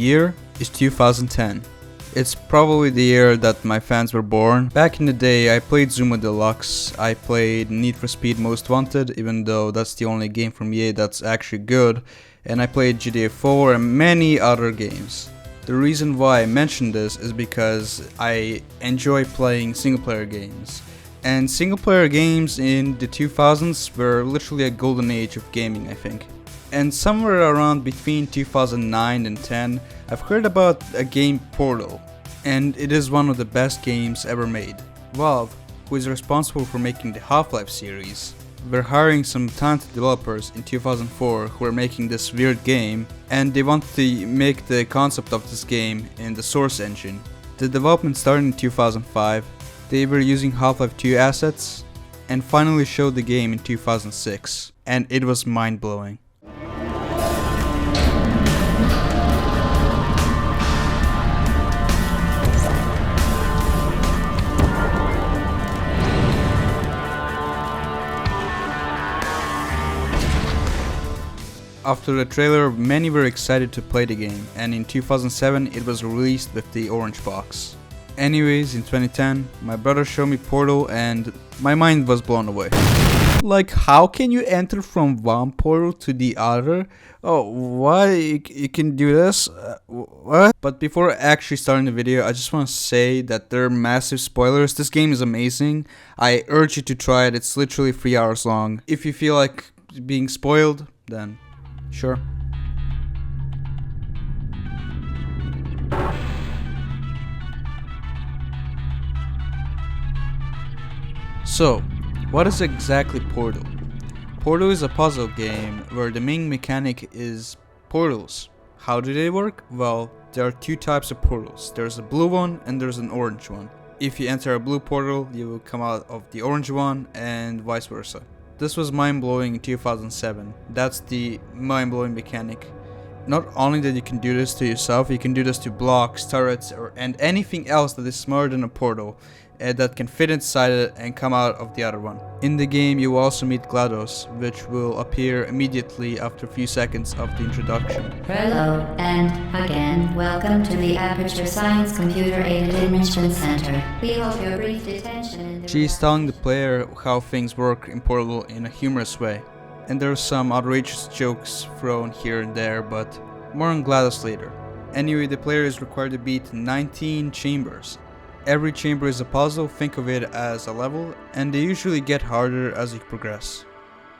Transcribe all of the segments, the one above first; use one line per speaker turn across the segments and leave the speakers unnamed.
year is 2010. It's probably the year that my fans were born. Back in the day, I played Zuma Deluxe, I played Need for Speed Most Wanted, even though that's the only game from EA that's actually good, and I played GTA 4 and many other games. The reason why I mention this is because I enjoy playing single player games. And single player games in the 2000s were literally a golden age of gaming, I think. And somewhere around between 2009 and 10, I've heard about a game Portal, and it is one of the best games ever made. Valve, who is responsible for making the Half-Life series, were hiring some talented developers in 2004 who were making this weird game, and they wanted to make the concept of this game in the Source engine. The development started in 2005, they were using Half-Life 2 assets, and finally showed the game in 2006, and it was mind-blowing. After the trailer, many were excited to play the game, and in 2007 it was released with the orange box. Anyways, in 2010, my brother showed me Portal and my mind was blown away. Like, how can you enter from one portal to the other? Oh, why? You can do this? What? But before actually starting the video, I just want to say that there are massive spoilers. This game is amazing. I urge you to try it. It's literally 3 hours long. If you feel like being spoiled, then sure. So, what is exactly Portal? Portal is a puzzle game where the main mechanic is portals. How do they work? Well, there are two types of portals. There's a blue one and there's an orange one. If you enter a blue portal, you will come out of the orange one and vice versa. This was mind-blowing in 2007. That's the mind-blowing mechanic. Not only that you can do this to yourself, you can do this to blocks, turrets, and anything else that is smaller than a portal that can fit inside it and come out of the other one. In the game you will also meet GLaDOS, which will appear immediately after a few seconds of the introduction.
Hello, and again, welcome to the Aperture Science Computer-Aided Enrichment Center. We hope your brief detention...
She is telling the player how things work in Portal in a humorous way. And there are some outrageous jokes thrown here and there, but more on GLaDOS later. Anyway, the player is required to beat 19 chambers. Every chamber is a puzzle, think of it as a level, and they usually get harder as you progress.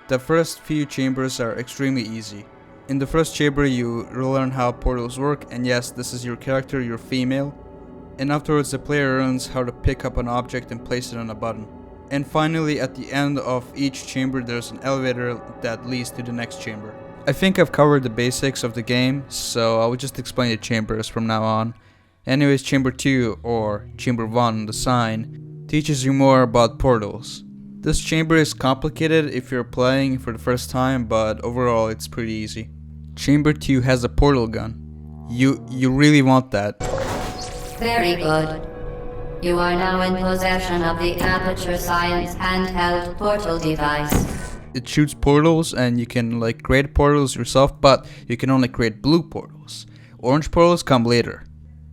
The first few chambers are extremely easy. In the first chamber you learn how portals work, and yes, this is your character, you're female. And afterwards the player learns how to pick up an object and place it on a button. And finally, at the end of each chamber there's an elevator that leads to the next chamber. I think I've covered the basics of the game, so I will just explain the chambers from now on. Anyways, Chamber 2, or Chamber 1, the sign, teaches you more about portals. This chamber is complicated if you're playing for the first time, but overall it's pretty easy. Chamber 2 has a portal gun. You really want that.
Very good. You are now in possession of the Aperture Science handheld portal device.
It shoots portals and you can create portals yourself, but you can only create blue portals. Orange portals come later.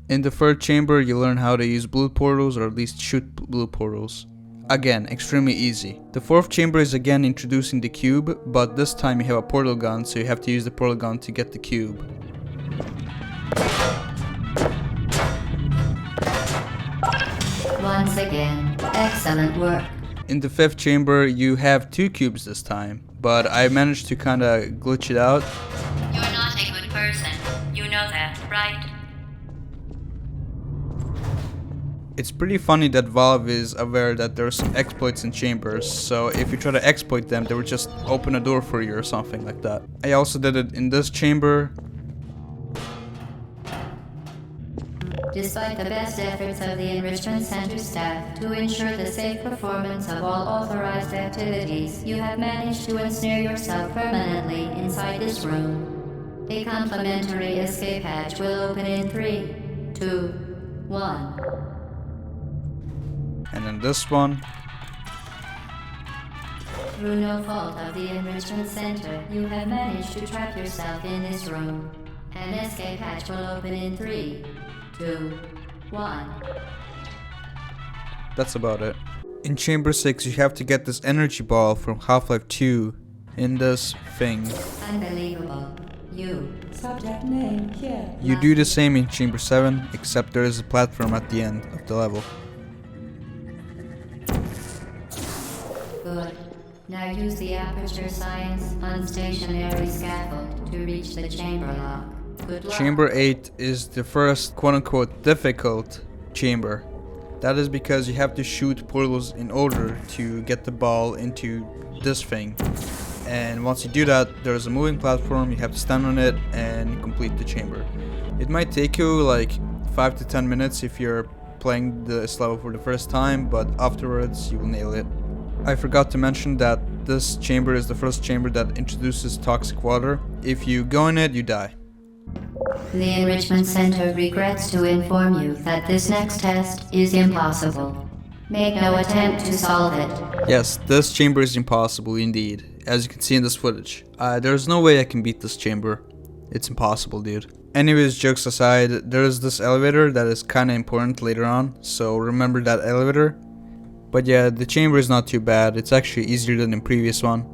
In the third chamber you learn how to use blue portals, or at least shoot blue portals. Again, extremely easy. The fourth chamber is again introducing the cube, but this time you have a portal gun, so you have to use the portal gun to get the cube.
Once again, excellent work.
In the fifth chamber you have 2 cubes this time, but I managed to kinda glitch it out.
You're not a good person. You know that, right?
It's pretty funny that Valve is aware that there are some exploits in chambers, so if you try to exploit them, they would just open a door for you or something like that. I also did it in this chamber.
Despite the best efforts of the Enrichment Center staff to ensure the safe performance of all authorized activities, you have managed to ensnare yourself permanently inside this room. A complimentary escape hatch will open in 3, 2, 1.
And then this one.
Through no fault of the Enrichment Center, you have managed to trap yourself in this room. An escape hatch will open in 3, 2, 1.
That's about it. In Chamber 6, you have to get this energy ball from Half-Life 2 in this thing.
Unbelievable. You.
Subject name here.
You do the same in Chamber 7, except there is a platform at the end of the level.
Good. Now use the Aperture Science unstationary scaffold to reach the chamber lock. Good luck.
Chamber 8 is the first quote-unquote difficult chamber. That is because you have to shoot portals in order to get the ball into this thing. And once you do that, there's a moving platform, you have to stand on it and complete the chamber. It might take you like 5 to 10 minutes if you're playing this level for the first time, but afterwards you will nail it. I forgot to mention that this chamber is the first chamber that introduces toxic water. If you go in it, you die.
The Enrichment Center regrets to inform you that this next test is impossible. Make no attempt to solve it.
Yes, this chamber is impossible indeed, as you can see in this footage. There's no way I can beat this chamber. It's impossible, dude. Anyways, jokes aside, there is this elevator that is kinda important later on, so remember that elevator. But yeah, the chamber is not too bad, it's actually easier than the previous one.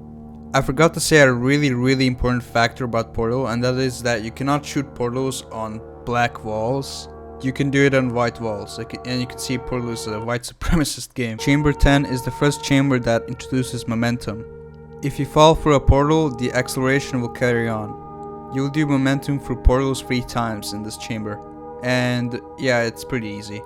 I forgot to say a really important factor about Portal, and that is that you cannot shoot portals on black walls. You can do it on white walls, and you can see Portal is a white supremacist game. Chamber 10 is the first chamber that introduces momentum. If you fall through a portal, the acceleration will carry on. You'll do momentum through portals 3 times in this chamber. And yeah, it's pretty easy.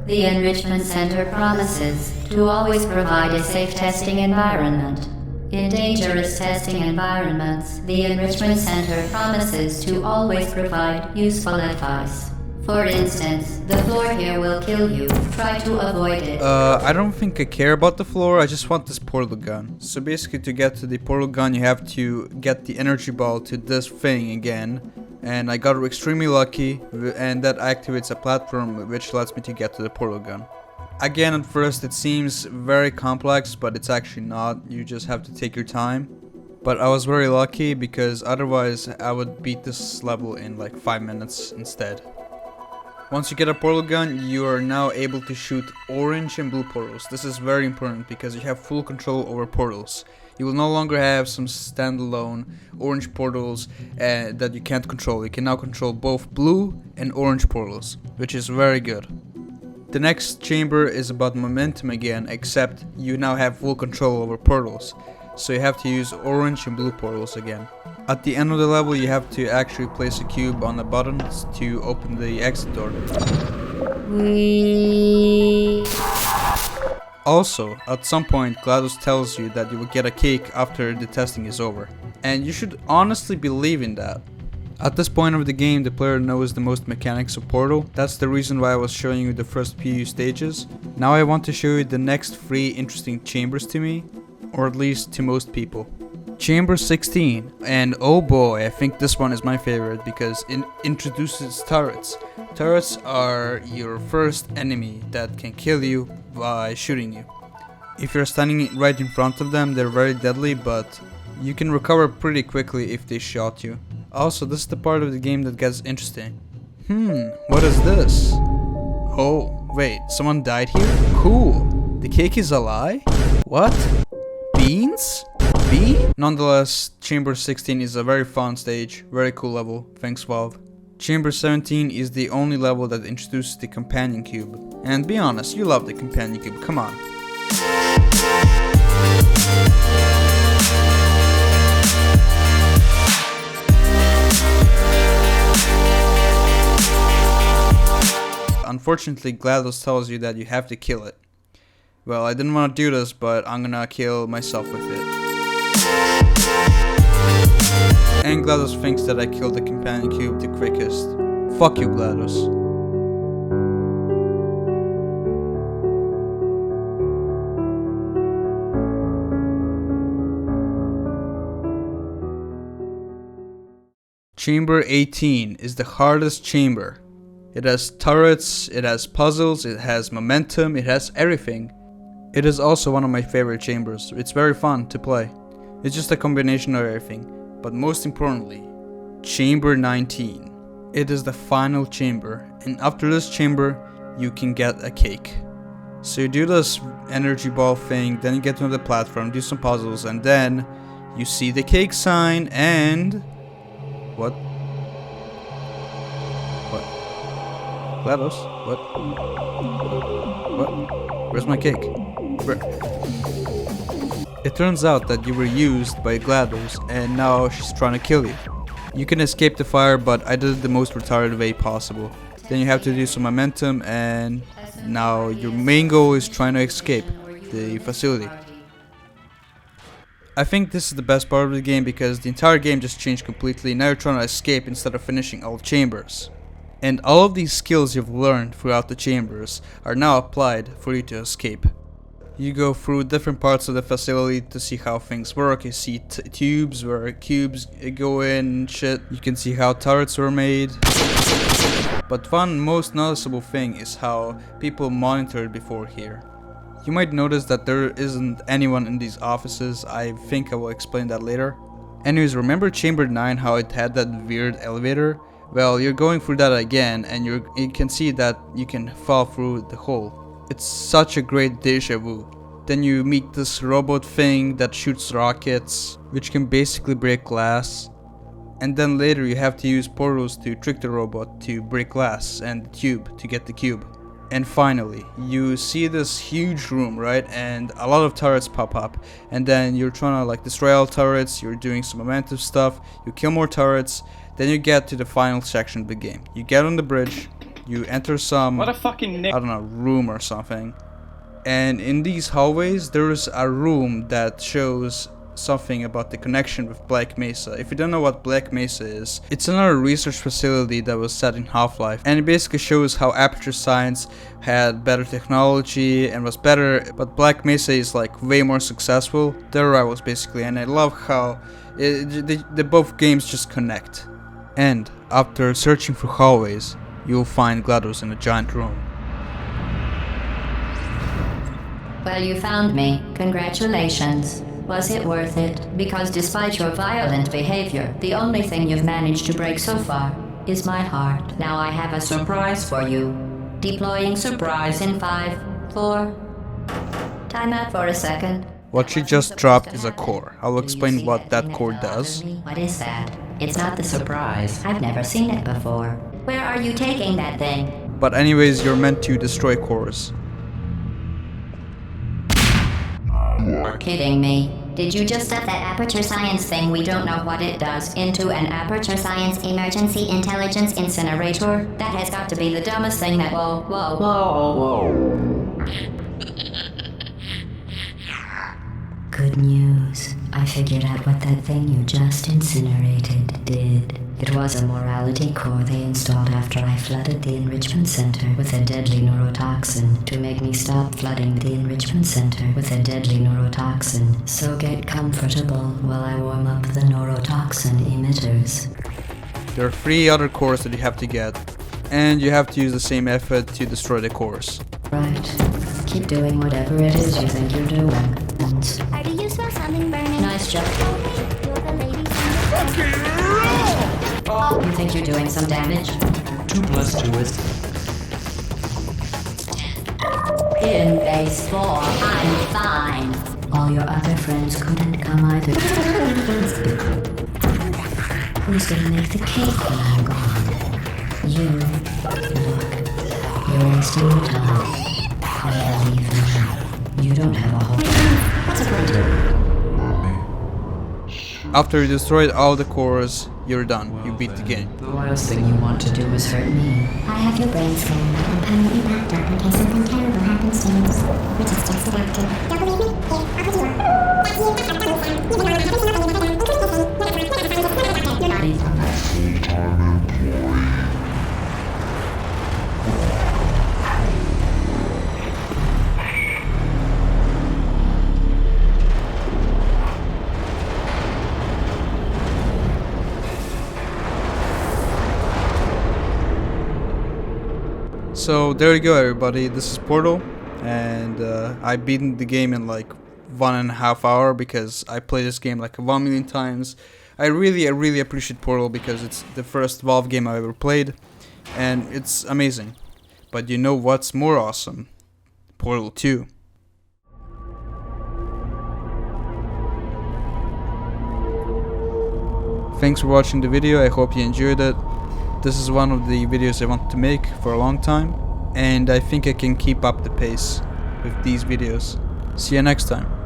The Enrichment Center promises to always provide a safe testing environment. In dangerous testing environments, the Enrichment Center promises to always provide useful advice. For instance, the floor here will kill you. Try to avoid it.
I don't think I care about the floor, I just want this portal gun. So basically, to get to the portal gun, you have to get the energy ball to this thing again. And I got extremely lucky, and that activates a platform which lets me to get to the portal gun. Again, at first it seems very complex, but it's actually not. You just have to take your time. But I was very lucky because otherwise I would beat this level in like 5 minutes instead. Once you get a portal gun, you are now able to shoot orange and blue portals. This is very important because you have full control over portals. You will no longer have some standalone orange portals that you can't control. You can now control both blue and orange portals, which is very good. The next chamber is about momentum again, except you now have full control over portals. So you have to use orange and blue portals again. At the end of the level, you have to actually place a cube on the buttons to open the exit door. Also, at some point, GLaDOS tells you that you will get a cake after the testing is over. And you should honestly believe in that. At this point of the game, the player knows the most mechanics of Portal. That's the reason why I was showing you the first few stages. Now I want to show you the next 3 interesting chambers to me, or at least to most people. Chamber 16, and oh boy, I think this one is my favorite because it introduces turrets. Turrets are your first enemy that can kill you by shooting you. If you're standing right in front of them, they're very deadly, but you can recover pretty quickly if they shot you. Also, this is the part of the game that gets interesting. What is this? Oh, wait, someone died here? Cool. The cake is a lie? What? Beans? Nonetheless, Chamber 16 is a very fun stage, very cool level, thanks Valve. Chamber 17 is the only level that introduces the companion cube. And be honest, you love the companion cube, come on. Unfortunately, GLaDOS tells you that you have to kill it. Well, I didn't want to do this, but I'm gonna kill myself with it. And GLaDOS thinks that I killed the companion cube the quickest. Fuck you, GLaDOS. Chamber 18 is the hardest chamber. It has turrets, it has puzzles, it has momentum, it has everything. It is also one of my favorite chambers. It's very fun to play. It's just a combination of everything. But most importantly, Chamber 19. It is the final chamber, and after this chamber, you can get a cake. So you do this energy ball thing, then you get to the platform, do some puzzles, and then you see the cake sign, and... What? What? GLaDOS? What? Where's my cake? Where? It turns out that you were used by GLaDOS, and now she's trying to kill you. You can escape the fire, but I did it the most retarded way possible. Then you have to do some momentum, and now your main goal is trying to escape the facility. I think this is the best part of the game because the entire game just changed completely. Now you're trying to escape instead of finishing all chambers. And all of these skills you've learned throughout the chambers are now applied for you to escape. You go through different parts of the facility to see how things work. You see tubes where cubes go in and shit. You can see how turrets were made. But one most noticeable thing is how people monitored before here. You might notice that there isn't anyone in these offices. I think I will explain that later. Anyways, remember Chamber 9, how it had that weird elevator? Well, you're going through that again, and you can see that you can fall through the hole. It's such a great deja vu. Then you meet this robot thing that shoots rockets, which can basically break glass. And then later you have to use portals to trick the robot to break glass and the tube to get the cube. And finally, you see this huge room, right? And a lot of turrets pop up. And then you're trying to like destroy all turrets, you're doing some momentum stuff, you kill more turrets. Then you get to the final section of the game. You get on the bridge, you enter some,
What a fucking
I don't know, room or something. And in these hallways, there's a room that shows something about the connection with Black Mesa. If you don't know what Black Mesa is, it's another research facility that was set in Half-Life, and it basically shows how Aperture Science had better technology and was better, but Black Mesa is like way more successful. They're rivals basically, and I love how the both games just connect. And after searching through hallways, you'll find GLaDOS in a giant room.
Well, you found me. Congratulations. Was it worth it? Because despite your violent behavior, the only thing you've managed to break so far is my heart. Now I have a surprise for you. Deploying surprise in 5, 4... Time out for a second.
What she just dropped is a core. I'll explain what that core does.
What is that? It's not the surprise. I've never seen it before. Where are you taking that thing?
But anyways, you're meant to destroy cores.
You're kidding me. Did you just set that Aperture Science thing, we don't know what it does, into an Aperture Science Emergency Intelligence Incinerator? That has got to be the dumbest thing that... Whoa. Good news. I figured out what that thing you just incinerated did. It was a morality core they installed after I flooded the enrichment center with a deadly neurotoxin to make me stop flooding the enrichment center with a deadly neurotoxin. So get comfortable while I warm up the neurotoxin emitters.
There are 3 other cores that you have to get, and you have to use the same effort to destroy the cores.
Right. Keep doing whatever it is you think you're doing.
Or do you smell something burning?
Nice job.
You're the lady from
You think you're doing some damage?
2 + 2 is...
In base 4, I'm fine. All your other friends couldn't come either. Who's gonna make the cake when I'm gone? You. Look, you're wasting your time. I believe me. You don't have a whole... What's a printer?
After you destroyed all the cores, you're done. You beat the game.
The last thing you want to do is hurt me.
I have your brain scanned and permanently backed up in case something terrible happens to you. Resistance adapted. Don't believe me? Here, I'll put you on.
So there you go everybody, this is Portal. and I beat the game in like 1.5 hours because I played this game like 1 million times. I really appreciate Portal because it's the first Valve game I ever played, and it's amazing. But you know what's more awesome? Portal 2. Thanks for watching the video, I hope you enjoyed it. This is one of the videos I want to make for a long time, and I think I can keep up the pace with these videos. See you next time.